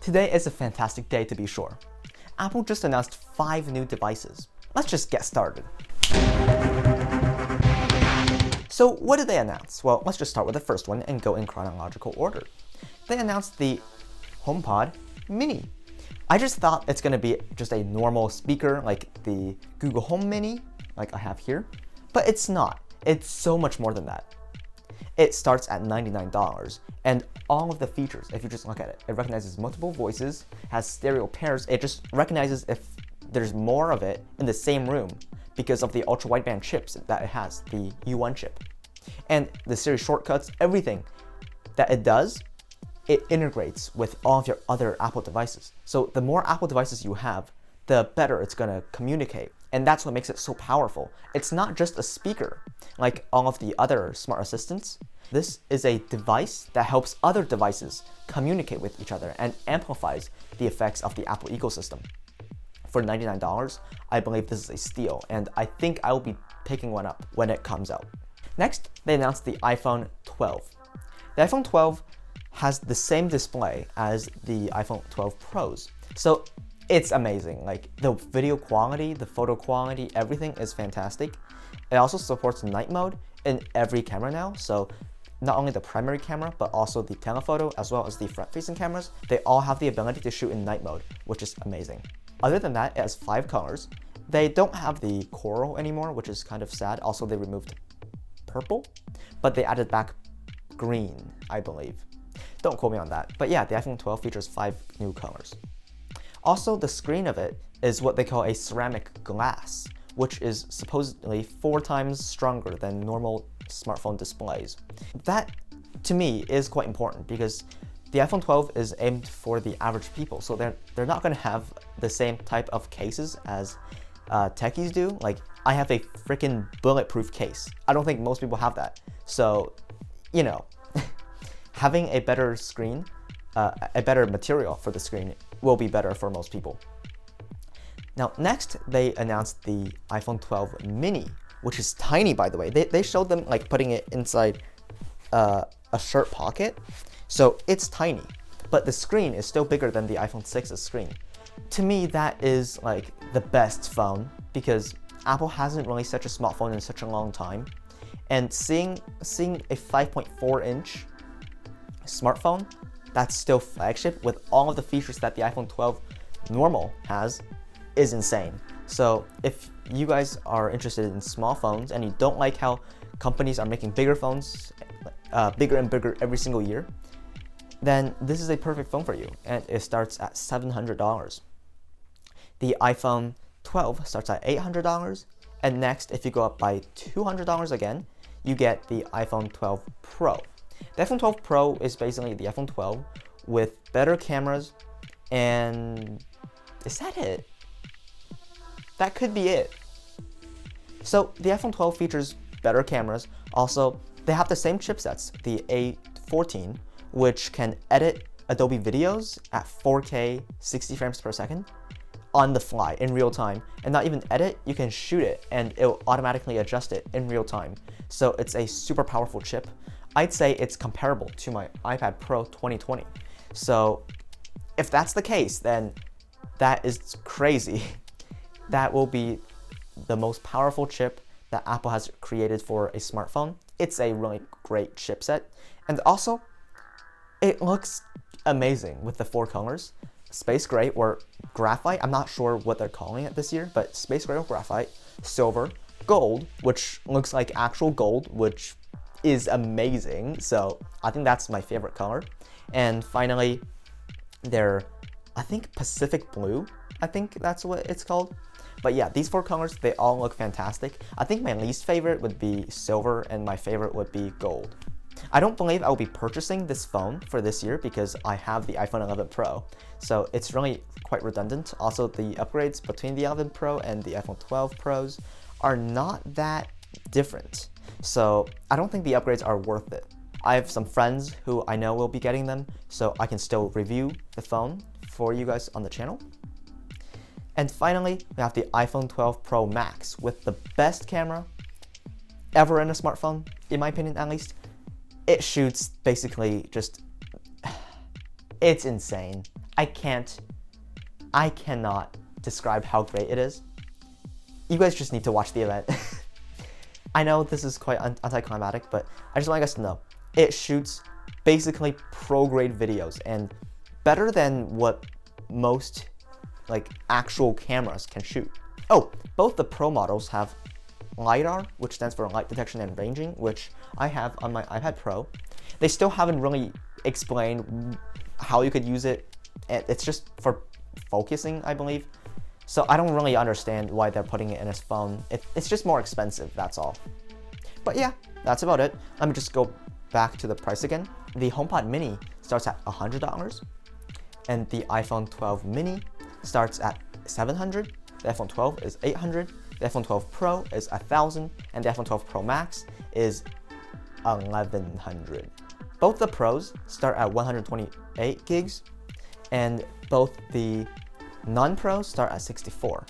Today is a fantastic day to be sure. Apple just announced 5 new devices. Let's just get started. So what did they announce? Well, let's just start with the first one and go in chronological order. They announced the HomePod Mini. I just thought it's going to be just a normal speaker like the Google Home Mini, like I have here, but it's not. It's so much more than that. It starts at $99, and all of the features, if you just look at it, it recognizes multiple voices, has stereo pairs, it just recognizes if there's more of it in the same room because of the ultra-wideband chips that it has, the U1 chip. And the Siri shortcuts, everything that it does, it integrates with all of your other Apple devices. So the more Apple devices you have, the better it's gonna communicate. And that's what makes it so powerful. It's not just a speaker like all of the other smart assistants. This is a device that helps other devices communicate with each other and amplifies the effects of the Apple ecosystem. For $99, I believe this is a steal, and I think I will be picking one up when it comes out. Next, they announced the iPhone 12. The iPhone 12 has the same display as the iPhone 12 Pros. So it's amazing. Like the video quality, the photo quality, everything is fantastic. It also supports night mode in every camera now. So not only the primary camera, but also the telephoto, as well as the front-facing cameras, they all have the ability to shoot in night mode, which is amazing. Other than that, it has 5 colors. They don't have the coral anymore, which is kind of sad. Also, they removed purple, but they added back green, I believe. Don't quote me on that. But yeah, the iPhone 12 features 5 new colors. Also, the screen of it is what they call a ceramic glass, which is supposedly 4 times stronger than normal smartphone displays. That, to me, is quite important because the iPhone 12 is aimed for the average people, so they're not going to have the same type of cases as techies do. Like, I have a freaking bulletproof case. I don't think most people have that. So, you know, having a better screen, a better material for the screen will be better for most people. Now, next, they announced the iPhone 12 Mini, which is tiny, by the way. They showed them like putting it inside a shirt pocket. So it's tiny, but the screen is still bigger than the iPhone 6's screen. To me, that is like the best phone because Apple hasn't released such a smartphone in such a long time. And seeing a 5.4-inch smartphone that's still flagship with all of the features that the iPhone 12 normal has is insane. So if you guys are interested in small phones and you don't like how companies are making bigger phones, bigger and bigger every single year, then this is a perfect phone for you, and it starts at $700. The iPhone 12 starts at $800, and next, if you go up by $200 again, you get the iPhone 12 Pro. The iPhone 12 Pro is basically the iPhone 12 with better cameras, and is that it? That could be it. So the iPhone 12 features better cameras. Also, they have the same chipsets, the A14, which can edit Adobe videos at 4K 60 frames per second on the fly in real time. And not even edit, you can shoot it and it will automatically adjust it in real time. So it's a super powerful chip. I'd say it's comparable to my iPad Pro 2020. So if that's the case, then that is crazy. That will be the most powerful chip that Apple has created for a smartphone. It's a really great chipset. And also, it looks amazing with the 4 colors. Space gray or graphite, I'm not sure what they're calling it this year, but space gray or graphite, silver, gold, which looks like actual gold, which is amazing. So I think that's my favorite color. And finally, I think Pacific Blue, I think that's what it's called. But yeah, these 4 colors, they all look fantastic. I think my least favorite would be silver and my favorite would be gold. I don't believe I will be purchasing this phone for this year because I have the iPhone 11 Pro. So it's really quite redundant. Also, the upgrades between the 11 Pro and the iPhone 12 Pros are not that different. So I don't think the upgrades are worth it. I have some friends who I know will be getting them, so I can still review the phone for you guys on the channel. And finally, we have the iPhone 12 Pro Max with the best camera ever in a smartphone, in my opinion at least. It shoots basically just, it's insane. I cannot describe how great it is. You guys just need to watch the event. I know this is quite anticlimactic, but I just want you guys to know, it shoots basically pro-grade videos and better than what most like actual cameras can shoot. Oh, both the Pro models have LiDAR, which stands for light detection and ranging, which I have on my iPad Pro. They still haven't really explained how you could use it. It's just for focusing, I believe. So I don't really understand why they're putting it in his phone. It's just more expensive, that's all. But yeah, that's about it. Let me just go back to the price again. The HomePod Mini starts at $100, and the iPhone 12 Mini starts at $700. The iPhone 12 is $800. The iPhone 12 Pro is $1,000, and the iPhone 12 Pro Max is $1,100. Both the Pros start at 128 gigs, and both the non-Pros start at 64.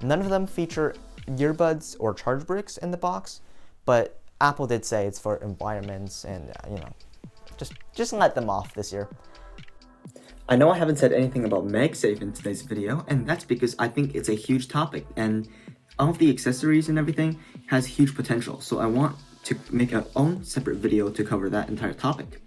None of them feature earbuds or charge bricks in the box, but Apple did say it's for environments and, just let them off this year. I know I haven't said anything about Magsafe in today's video, and that's because I think it's a huge topic, and all of the accessories and everything has huge potential, so I want to make our own separate video to cover that entire topic.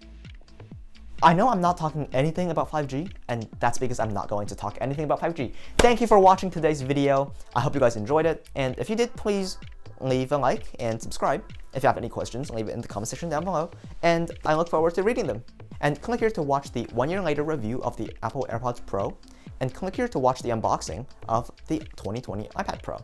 I know I'm not talking anything about 5G, and that's because I'm not going to talk anything about 5G. Thank you for watching today's video. I hope you guys enjoyed it, and if you did, please leave a like and subscribe. If you have any questions, leave it in the comment section down below, and I look forward to reading them. And click here to watch the 1 year later review of the Apple AirPods Pro, and click here to watch the unboxing of the 2020 iPad Pro.